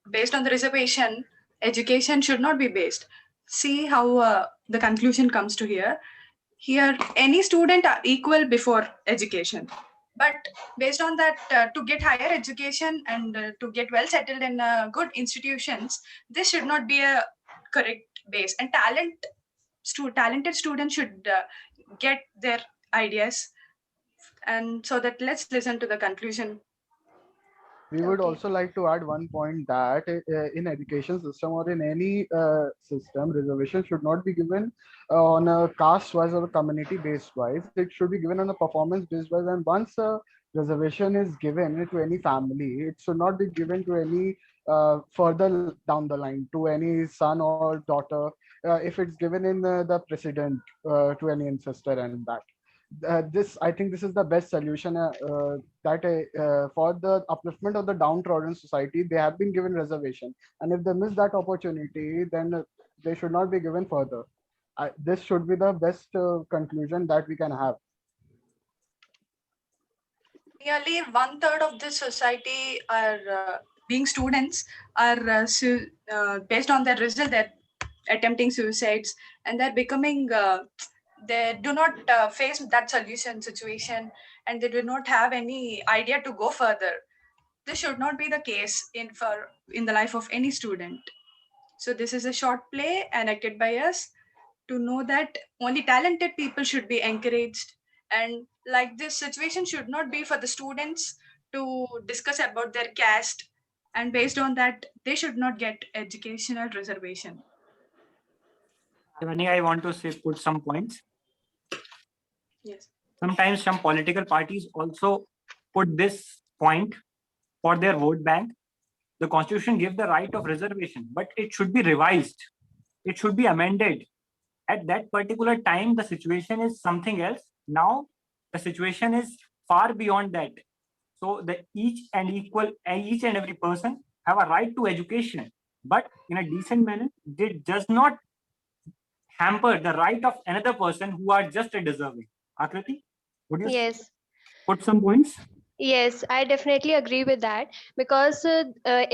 Speaker 13: based on the reservation, education should not be based. See how the conclusion comes to here. Here, any student are equal before education. But based on that, to get higher education and to get well settled in good institutions, this should not be a correct base. And talented students should get their ideas. And so that let's listen to the conclusion.
Speaker 14: We would
Speaker 17: Okay.
Speaker 14: also like to add one point that in education system or in any system, reservation should not be given on a caste wise or a community based wise. It should be given on a performance based wise. And once a reservation is given to any family, it should not be given to any further down the line, to any son or daughter. If it's given in the precedent to any ancestor and that. This I think this is the best solution that for the upliftment of the downtrodden society, they have been given reservation, and if they miss that opportunity, then they should not be given further. This should be the best conclusion that we can have.
Speaker 13: Nearly 1/3 of this society are being students are based on their result, they're attempting suicides, and they're becoming they do not face that solution situation, and they do not have any idea to go further. This should not be the case in the life of any student. So this is a short play enacted by us to know that only talented people should be encouraged, and like this situation should not be for the students to discuss about their caste, and based on that they should not get educational reservation.
Speaker 15: I want to put some points.
Speaker 13: Yes.
Speaker 15: Sometimes some political parties also put this point for their vote bank. The constitution gives the right of reservation, but it should be revised. It should be amended. At that particular time, the situation is something else. Now, the situation is far beyond that. So each and every person have a right to education, but in a decent manner. It does not hamper the right of another person who are just a deserving. Akriti, would you
Speaker 17: Yes.
Speaker 15: put some points?
Speaker 17: Yes, I definitely agree with that, because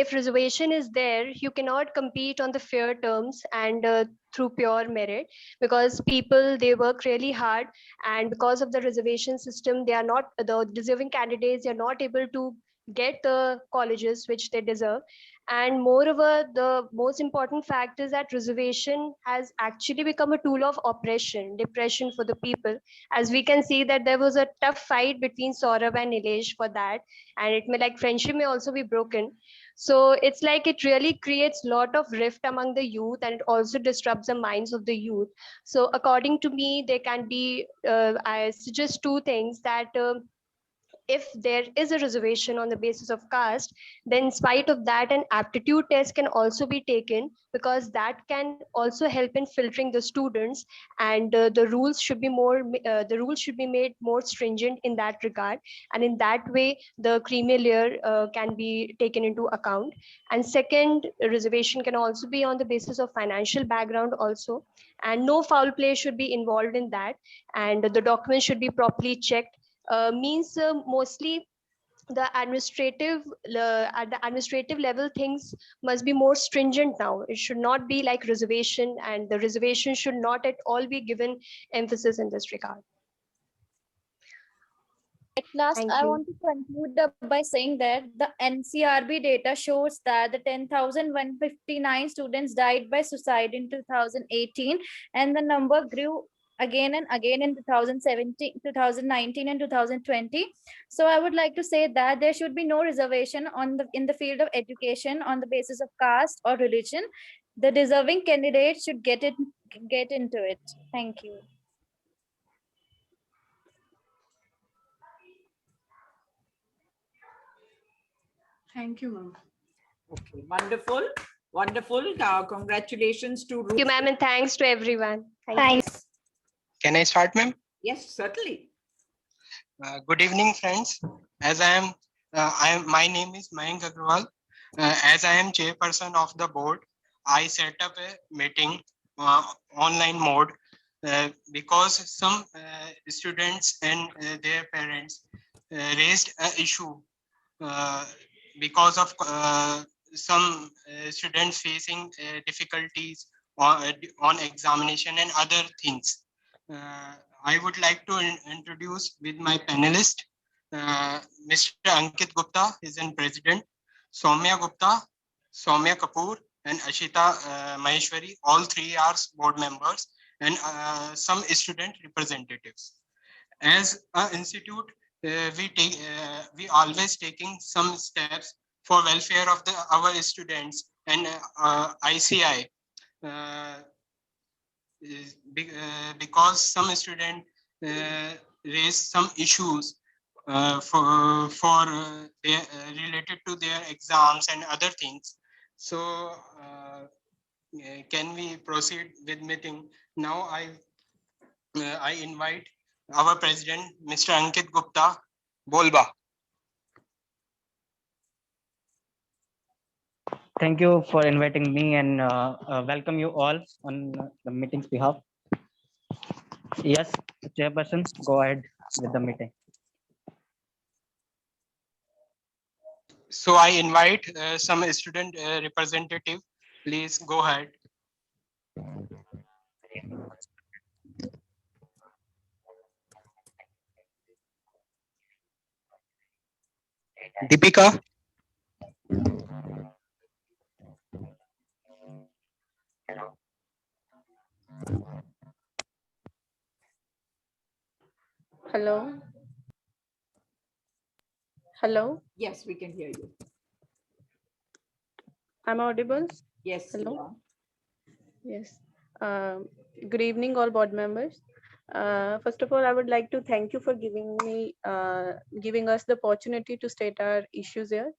Speaker 17: if reservation is there, you cannot compete on the fair terms and through pure merit, because people, they work really hard, and because of the reservation system, they are not, the deserving candidates, they are not able to get the colleges which they deserve. And moreover, the most important fact is that reservation has actually become a tool of oppression, depression for the people. As we can see that there was a tough fight between Saurabh and Nilesh for that, and it may like friendship may also be broken. So it's like it really creates lot of rift among the youth, and it also disrupts the minds of the youth. So according to me, there can be I suggest two things that. If there is a reservation on the basis of caste, then in spite of that, an aptitude test can also be taken, because that can also help in filtering the students. And the rules should be made more stringent in that regard, and in that way the creamy layer can be taken into account. And second, reservation can also be on the basis of financial background also, and no foul play should be involved in that, and the documents should be properly checked. Means mostly the at the administrative level, things must be more stringent now. It should not be like reservation, and the reservation should not at all be given emphasis in this regard.
Speaker 20: At last,
Speaker 17: Thank
Speaker 20: I
Speaker 17: you.
Speaker 20: want to conclude by saying that the NCRB data shows that the 10,159 students died by suicide in 2018, and the number grew again and again in 2017, 2019, and 2020. So I would like to say that there should be no reservation in the field of education on the basis of caste or religion. The deserving candidates should get into it. Thank you.
Speaker 5: Thank you, ma'am. Okay, wonderful, wonderful. Congratulations to
Speaker 17: Thank you, ma'am, and thanks to everyone.
Speaker 4: Thanks. Can I start, ma'am?
Speaker 5: Yes, certainly.
Speaker 4: Good evening, friends. As my name is Mayank Agrawal. As I am chairperson of the board, I set up a meeting online mode because some students and their parents raised an issue because of some students facing difficulties on examination and other things. I would like to introduce with my panelist, Mr. Ankit Gupta is in president, Soumya Gupta, Soumya Kapoor, and Ashita Maheshwari. All three are board members, and some student representatives. As an institute, we always taking some steps for welfare of our students, and ICI. Because some students raise some issues related to their exams and other things. So can we proceed with meeting? Now I invite our president, Mr. Ankit Gupta, Bolba.
Speaker 22: Thank you for inviting me, and welcome you all on the meeting's behalf. Yes, Chairperson, go ahead with the meeting.
Speaker 4: So I invite some student representative. Please go ahead. Deepika.
Speaker 23: Hello. Hello.
Speaker 5: Yes, we can hear you.
Speaker 23: I'm audible?
Speaker 5: Yes.
Speaker 23: Hello. Yes. Good evening, all board members. First of all, I would like to thank you for giving us the opportunity to state our issues here.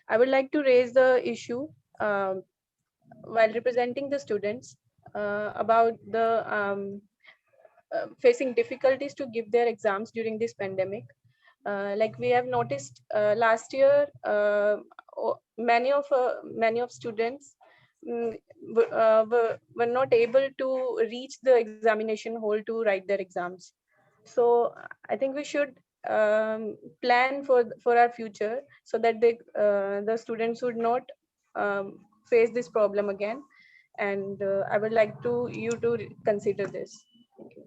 Speaker 23: I would like to raise the issue while representing the students about the facing difficulties to give their exams during this pandemic. Like we have noticed last year, many of students were not able to reach the examination hall to write their exams. So I think we should plan for our future, so that the students would not face this problem again. And I would like you to consider this. Thank you.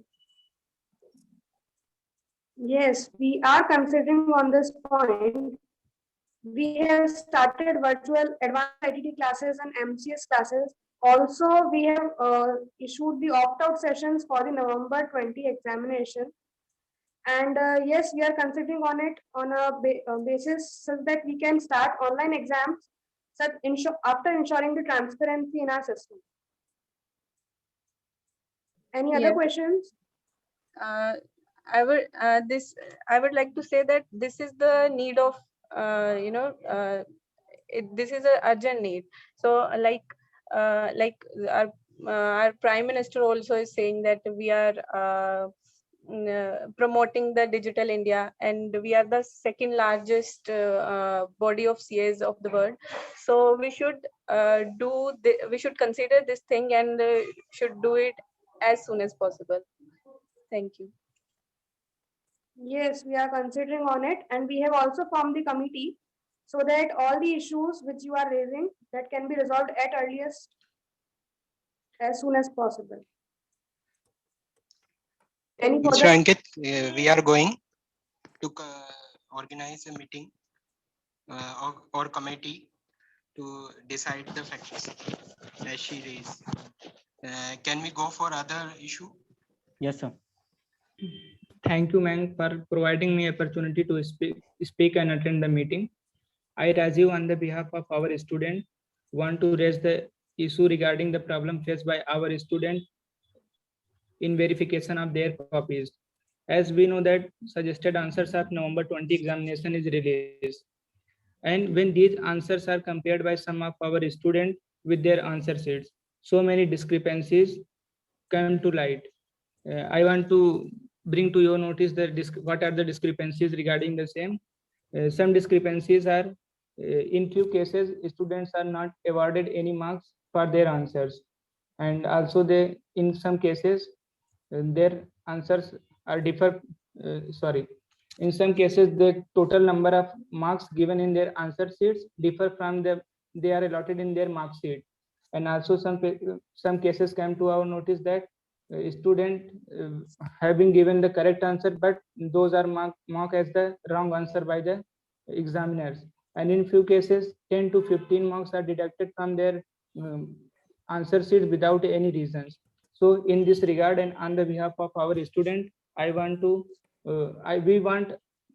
Speaker 24: Yes, we are considering on this point,
Speaker 6: We have started virtual advanced ITT classes and MCS classes. Also, we have issued the opt-out sessions for the November 20 examination. And yes, we are considering on it on a basis such that we can start online exams after ensuring the transparency in our system. Any other
Speaker 23: Yes.
Speaker 6: questions?
Speaker 23: I would like to say that this is the need of this is an urgent need. So like our Prime Minister also is saying that we are promoting the digital India, and we are the second largest body of CAs of the world. So we should we should consider this thing and should do it as soon as possible. Thank you.
Speaker 6: Yes, we are considering on it, and we have also formed the committee so that all the issues which you are raising that can be resolved at earliest as soon as possible. Any
Speaker 4: Mr.
Speaker 6: further?
Speaker 4: Ankit, we are going to organize a meeting or committee to decide the factors as she raised. Can we go for other issue?
Speaker 22: Yes, sir.
Speaker 7: Thank you, ma'am, for providing me opportunity to speak and attend the meeting. I, Rajiv, on the behalf of our student, want to raise the issue regarding the problem faced by our student in verification of their copies. As we know that suggested answers of November 20 examination is released. And when these answers are compared by some of our students with their answer sheets, so many discrepancies come to light. I want to bring to your notice that what are the discrepancies regarding the same. Some discrepancies are, in few cases, students are not awarded any marks for their answers. And also they, in some cases, their answers are in some cases, the total number of marks given in their answer sheets differ from they are allotted in their mark sheet. And also some cases come to our notice that student have been given the correct answer, but those are marked as the wrong answer by the examiners. And in few cases, 10 to 15 marks are deducted from their answer sheet without any reasons. So in this regard, and on the behalf of our student, I want to we want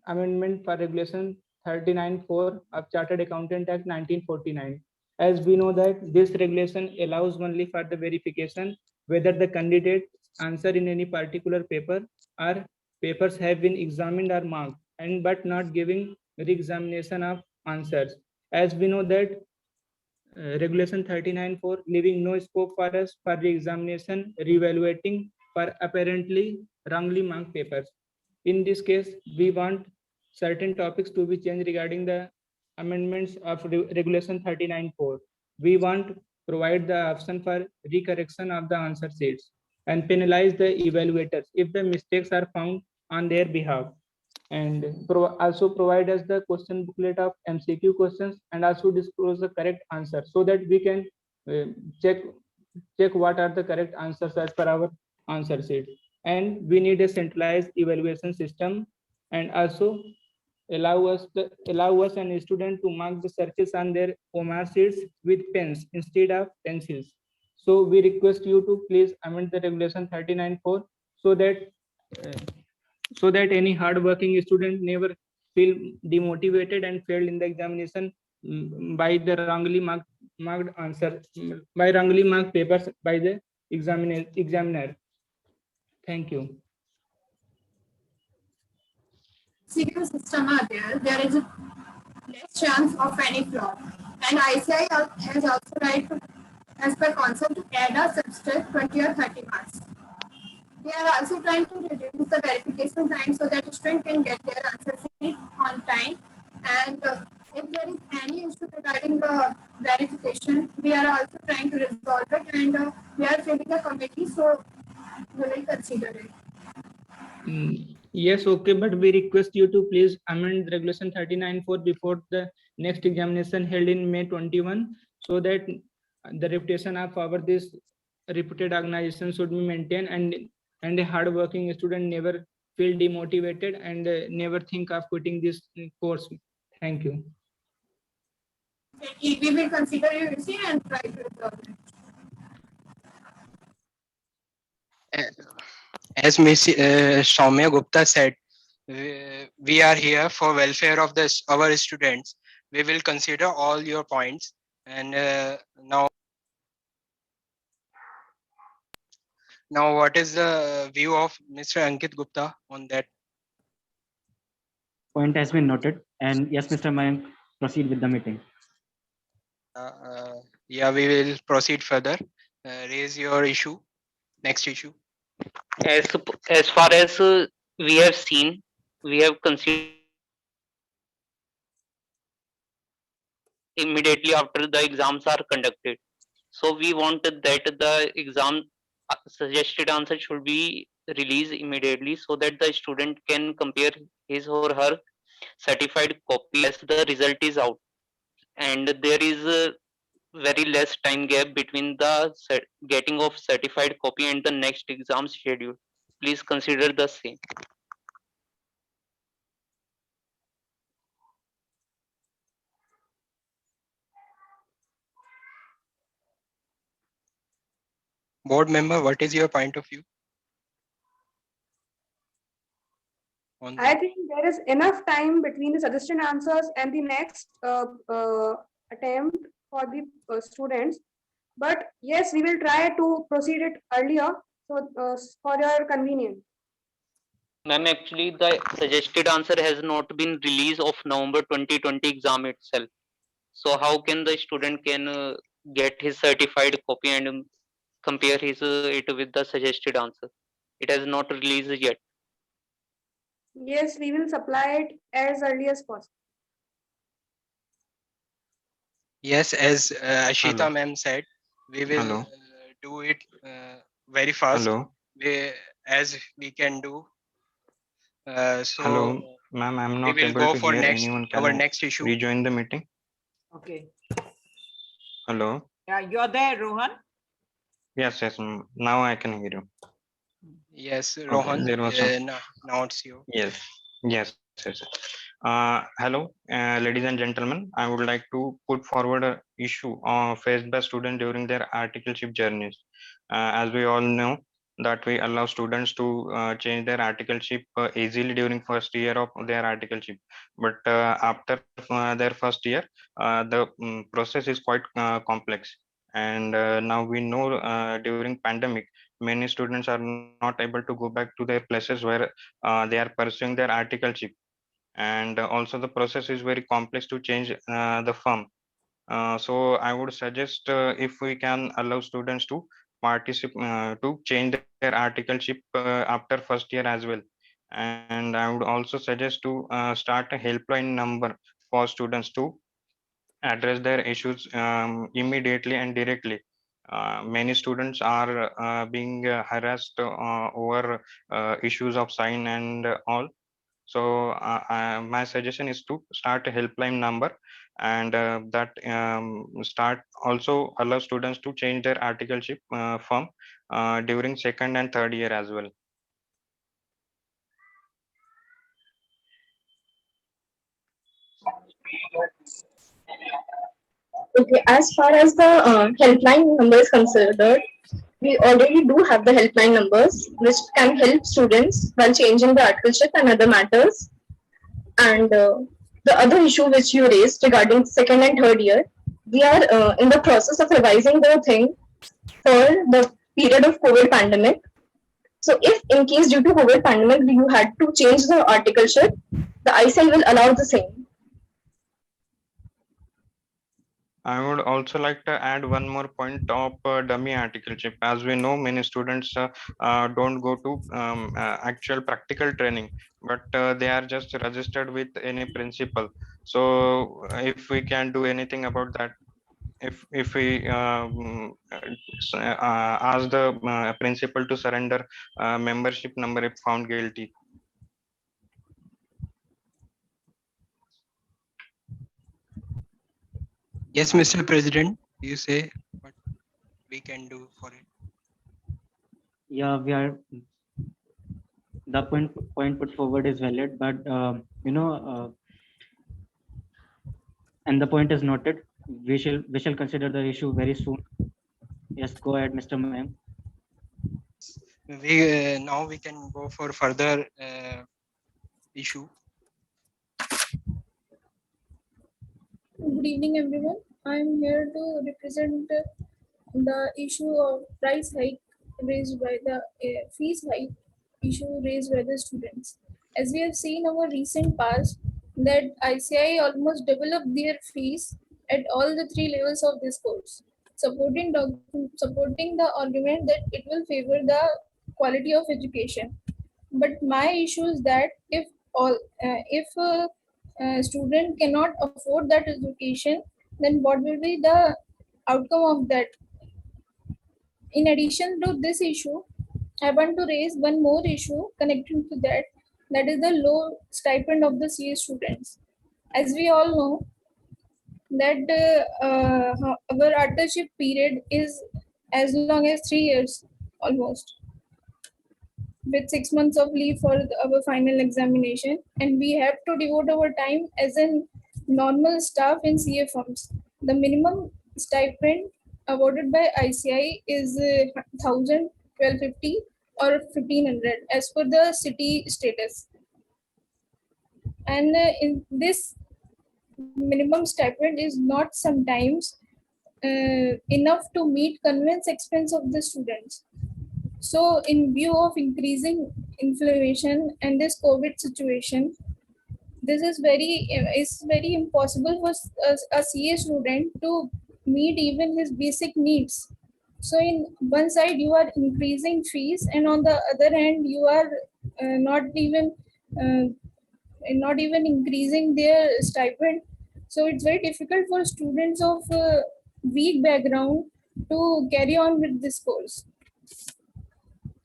Speaker 7: amendment for regulation 39(4) of Chartered Accountant Act 1949. As we know that this regulation allows only for the verification whether the candidate answer in any particular paper or papers have been examined or marked, and but not giving re-examination of answers. As we know that regulation 39(4) leaving no scope for us for re-examination, re-evaluating for apparently wrongly marked papers. In this case, we want certain topics to be changed regarding the amendments of regulation 39(4). We want provide the option for recorrection of the answer sheets and penalize the evaluators if the mistakes are found on their behalf, and also provide us the question booklet of MCQ questions and also disclose the correct answer so that we can check what are the correct answers as per our answer sheet. And we need a centralized evaluation system, and also allow us and student to mark the searches on their OMR sheets with pens instead of pencils. So we request you to please amend the regulation 39(4) so that any hardworking student never feel demotivated and failed in the examination by the wrongly marked answer, by wrongly marked papers by the examiner. Thank you.
Speaker 8: CQ system are there is a less chance of any fraud. And ICI has also right to, as per concept, to add a subtract 20 or 30 marks. We are also trying to reduce the verification time so that students can get their answer sheet on time. And if there is any issue regarding the verification, we are also trying to resolve it, and we are filling a committee, so we will consider it.
Speaker 7: Yes, okay, but we request you to please amend regulation 39(4) before the next examination held in May 21, so that the reputation of our this reputed organization should be maintained, and a hardworking student never feel demotivated and never think of quitting this course. Thank you.
Speaker 8: Then we will consider your issue and try to resolve it.
Speaker 4: As Ms. Soumya Gupta said, we are here for welfare of our students. We will consider all your points. And now what is the view of Mr. Ankit Gupta on that?
Speaker 22: Point has been noted. And yes, Mr. Mayank, proceed with the meeting.
Speaker 4: Yeah, we will proceed further. Raise your issue. Next issue.
Speaker 9: As far as we have seen, we have considered immediately after the exams are conducted. So we want that the exam suggested answer should be released immediately so that the student can compare his or her certified copy as the result is out. And there is a very less time gap between the getting of certified copy and the next exam schedule. Please consider the same.
Speaker 4: Board member, what is your point of view?
Speaker 6: I think there is enough time between the suggested answers and the next attempt for the students. But yes, we will try to proceed it earlier, so for your convenience.
Speaker 9: Ma'am, actually the suggested answer has not been released of November 2020 exam itself. So how can the student can get his certified copy and compare his it with the suggested answer? It has not released yet.
Speaker 6: Yes, we will supply it as early as possible.
Speaker 4: Yes, as Ashita ma'am said, we will do it very fast. As we can do.
Speaker 10: Hello, ma'am. I'm not
Speaker 4: we will
Speaker 10: able
Speaker 4: go
Speaker 10: to
Speaker 4: for
Speaker 10: hear
Speaker 4: next,
Speaker 10: anyone. Can
Speaker 4: our
Speaker 10: I
Speaker 4: next issue.
Speaker 10: rejoin the meeting?
Speaker 5: Okay.
Speaker 10: Hello.
Speaker 5: Yeah, you're there, Rohan.
Speaker 10: Yes, yes. Now I can hear you.
Speaker 4: Yes,
Speaker 10: Okay,
Speaker 4: Rohan.
Speaker 10: there was some.
Speaker 4: Now it's you.
Speaker 10: Yes, yes, yes. Hello, ladies and gentlemen. I would like to put forward an issue faced by students during their articleship journeys. As we all know, that we allow students to change their articleship easily during first year of their articleship, but after their first year, the process is quite complex. And now we know during pandemic, many students are not able to go back to their places where they are pursuing their articleship, and also the process is very complex to change the firm. So I would suggest if we can allow students to participate to change their articleship after first year as well. And I would also suggest to start a helpline number for students to address their issues immediately and directly. Many students are being harassed over issues of sign and all. So my suggestion is to start a helpline number, and that start also allow students to change their articleship firm during second and third year as well.
Speaker 11: Okay, as far as the helpline number is considered, we already do have the helpline numbers which can help students while changing the articleship and other matters. And the other issue which you raised regarding second and third year, we are in the process of revising the thing for the period of COVID pandemic. So if in case due to COVID pandemic you had to change the articleship, the ICAI will allow the same.
Speaker 10: I would also like to add one more point of dummy articleship. As we know, many students don't go to actual practical training, but they are just registered with any principal. So if we can do anything about that, if we ask the principal to surrender membership number if found guilty.
Speaker 4: Yes, Mr. President, you say what we can do for it.
Speaker 22: Yeah, we are. The point put forward is valid, but and the point is noted. we shall consider the issue very soon. Yes, go ahead, Mr. Mayank.
Speaker 4: We now we can go for further issue.
Speaker 8: Good evening, everyone. I am here to represent the issue of price hike raised by the fees hike issue raised by the students. As we have seen over recent past, that ICI almost developed their fees at all the three levels of this course, supporting the argument that it will favor the quality of education. But my issue is that if a student cannot afford that education, then what will be the outcome of that? In addition to this issue, I want to raise one more issue connected to that, that is the low stipend of the CA students. As we all know, that our articleship period is as long as 3 years almost, with 6 months of leave for our final examination, and we have to devote our time as a normal staff in CA firms. The minimum stipend awarded by ICI is 1,000, 1,250 or 1,500 as per the city status. And in this minimum stipend is not sometimes enough to meet conveyance expense of the students. So in view of increasing inflation and this COVID situation, this is very impossible for a CA student to meet even his basic needs. So in one side you are increasing fees, and on the other hand you are not even increasing their stipend. So it's very difficult for students of weak background to carry on with this course.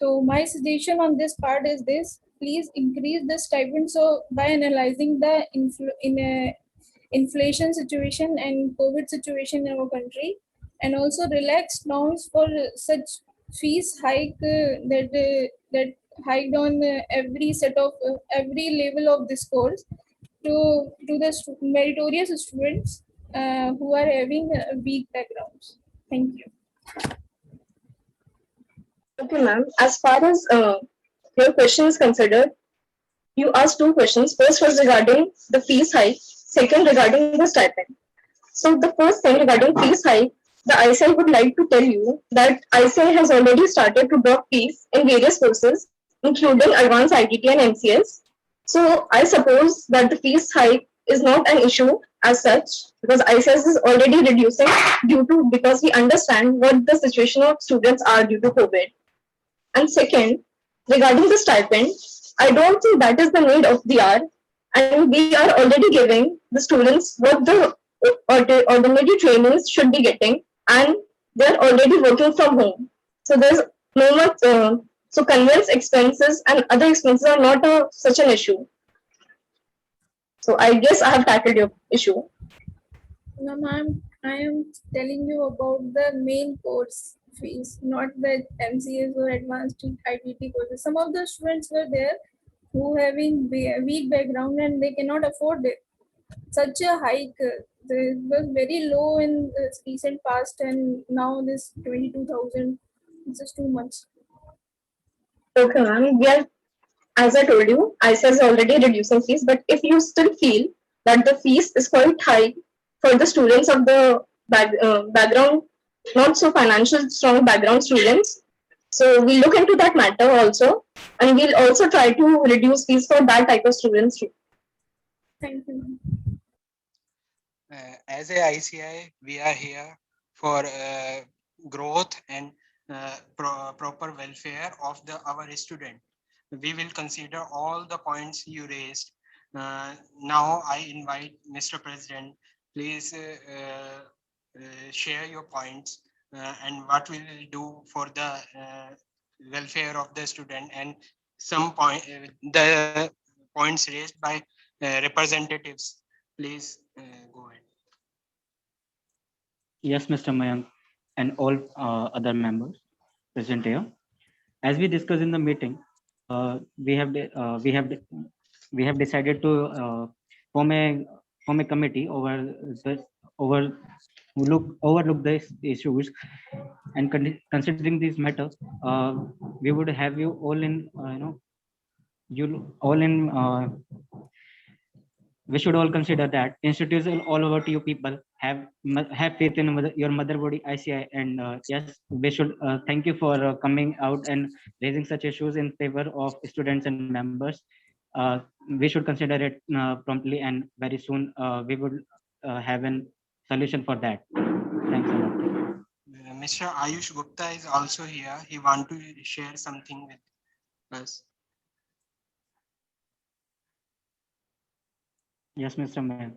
Speaker 8: So my suggestion on this part is this: please increase the stipend. So by analyzing the inflation situation and COVID situation in our country, and also relax norms for such fees hike that hiked on every set of every level of this course to the meritorious students who are having weak backgrounds. Thank you.
Speaker 11: Okay, ma'am. As far as your question is considered, you asked two questions. First was regarding the fees hike. Second, regarding the stipend. So the first thing regarding fees hike, the ICI would like to tell you that ICI has already started to drop fees in various courses, including Advanced ITT and MCS. So I suppose that the fees hike is not an issue as such, because ICS is already reducing because we understand what the situation of students are due to COVID. And second, regarding the stipend, I don't think that is the need of the hour, and we are already giving the students what the ordinary trainees should be getting, and they are already working from home. So there's no much. So conveyance expenses and other expenses are not such an issue. So I guess I have tackled your issue.
Speaker 8: No, ma'am, I am telling you about the main course fees, not the MCS or advanced ITT courses. Some of the students were there who having weak background and they cannot afford it. Such a hike was very low in the recent past, and now this 22,000, it's just too much.
Speaker 11: Okay, ma'am. We are, as I told you, ICI is already reducing fees, but if you still feel that the fees is quite high for the students of the background, not so financial strong background students, so we'll look into that matter also, and we'll also try to reduce fees for that type of students too.
Speaker 8: Thank you.
Speaker 4: As a ICI, we are here for growth and proper welfare of our student. We will consider all the points you raised. Now I invite Mr. President, please share your points and what we will do for the welfare of the student, and some the points raised by representatives. Please go ahead.
Speaker 22: Yes, Mr. Mayank and all other members present here. As we discussed in the meeting, we have decided to form a committee over overlook these issues, and considering this matter, we would have you all in, you all in. We should all consider that institutes all over to you people have faith in your mother body ICI, and yes, we should thank you for coming out and raising such issues in favor of students and members. We should consider it promptly, and very soon we would have a solution for that. Thanks a lot.
Speaker 4: Mr. Ayush Gupta is also here. He want to share something with us.
Speaker 22: Yes, Mr. Mayor.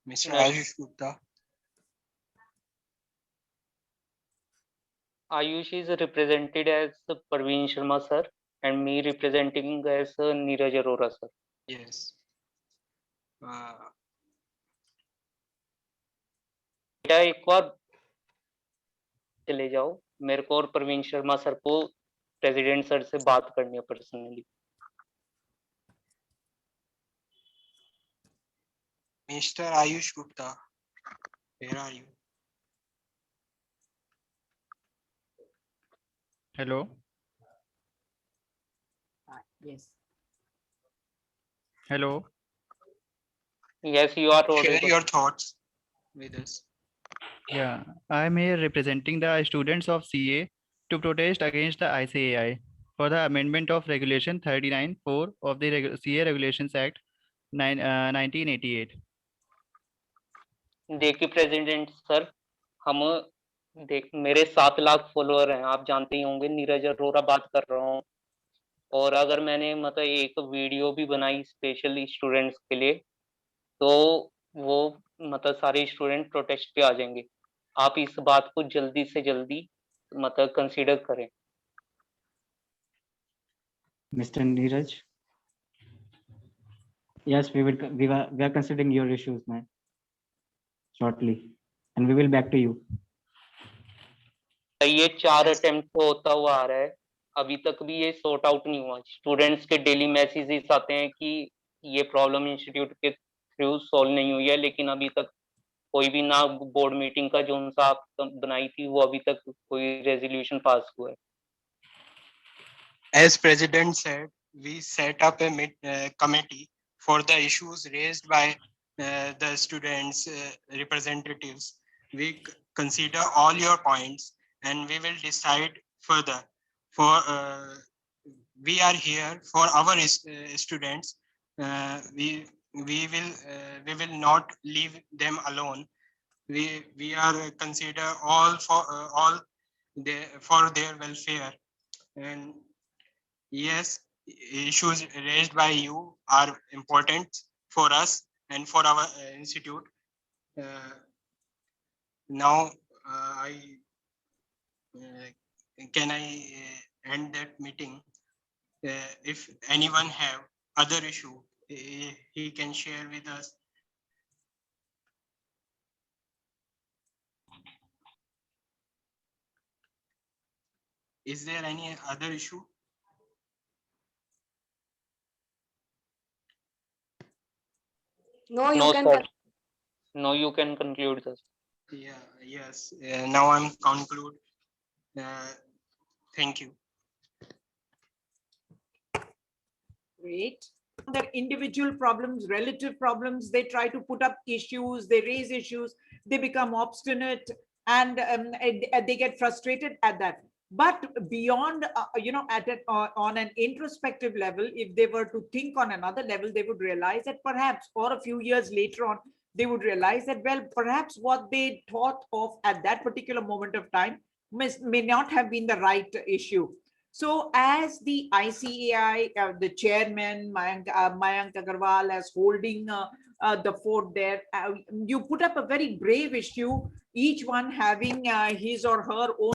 Speaker 4: Mr.
Speaker 9: Yes.
Speaker 4: Ayush Gupta.
Speaker 9: Ayush is represented as Parveen Sharma sir, and me representing as Neeraj Arora sir.
Speaker 4: Yes.
Speaker 9: बेटा एक बार चले जाओ, मेरे को और Praveen Sharma sir को president sir से बात करनी है personally.
Speaker 4: Mr. Ayush Gupta, where are you?
Speaker 1: Hello.
Speaker 5: Yes.
Speaker 1: Hello.
Speaker 9: Yes, you are
Speaker 4: Share
Speaker 9: audible.
Speaker 4: your thoughts with us.
Speaker 1: Yeah, I'm here representing the students of CA to protest against the ICAI for the amendment of Regulation 39(4) of the CA Regulations Act 1988.
Speaker 9: देखिए president sir, हम देख मेरे 7 lakh follower हैं, आप जानते ही होंगे. नीरज अरोरा बात कर रहा हूँ, और अगर मैंने मतलब एक वीडियो भी बनाई स्पेशली स्टूडेंट्स के लिए, तो वो मतलब सारे स्टूडेंट प्रोटेस्ट पे आ जाएंगे. आप इस बात को जल्दी से जल्दी मतलब कंसीडर करें.
Speaker 22: Mr. Neeraj. Yes, we are considering your issues, man, shortly, and we will back to you.
Speaker 9: ये 4 अटेम्प्ट होता हुआ आ रहा है, अभी तक भी ये सॉर्ट आउट नहीं हुआ. स्टूडेंट्स के डेली मैसेजेस आते हैं कि ये प्रॉब्लम इंस्टीट्यूट के थ्रू सॉल्व नहीं हुई है, लेकिन अभी तक कोई भी ना बोर्ड मीटिंग का जो उनसा आप बनाई थी वो अभी तक कोई रेजोल्यूशन पास हुआ है.
Speaker 4: As President said, we set up a committee for the issues raised by the students' representatives. We consider all your points and we will decide further. We are here for our students. We will not leave them alone. We are consider all for their welfare. And yes, issues raised by you are important for us and for our institute. Now, can I end that meeting? If anyone have other issue, he can share with us. Is there any other issue?
Speaker 6: No, you
Speaker 9: No,
Speaker 6: can.
Speaker 9: sir. No, you can conclude this.
Speaker 4: Yeah, yes. Now I'm conclude. Thank you.
Speaker 5: Great. Their individual problems, relative problems, they try to put up issues, they raise issues, they become obstinate, and they get frustrated at that. But beyond, on an introspective level, if they were to think on another level, they would realize that perhaps, or a few years later on, they would realize that, well, perhaps what they thought of at that particular moment of time may not have been the right issue. So as the ICAI, the chairman, Mayank Agarwal, as holding the fort there, you put up a very brave issue, each one having his or her own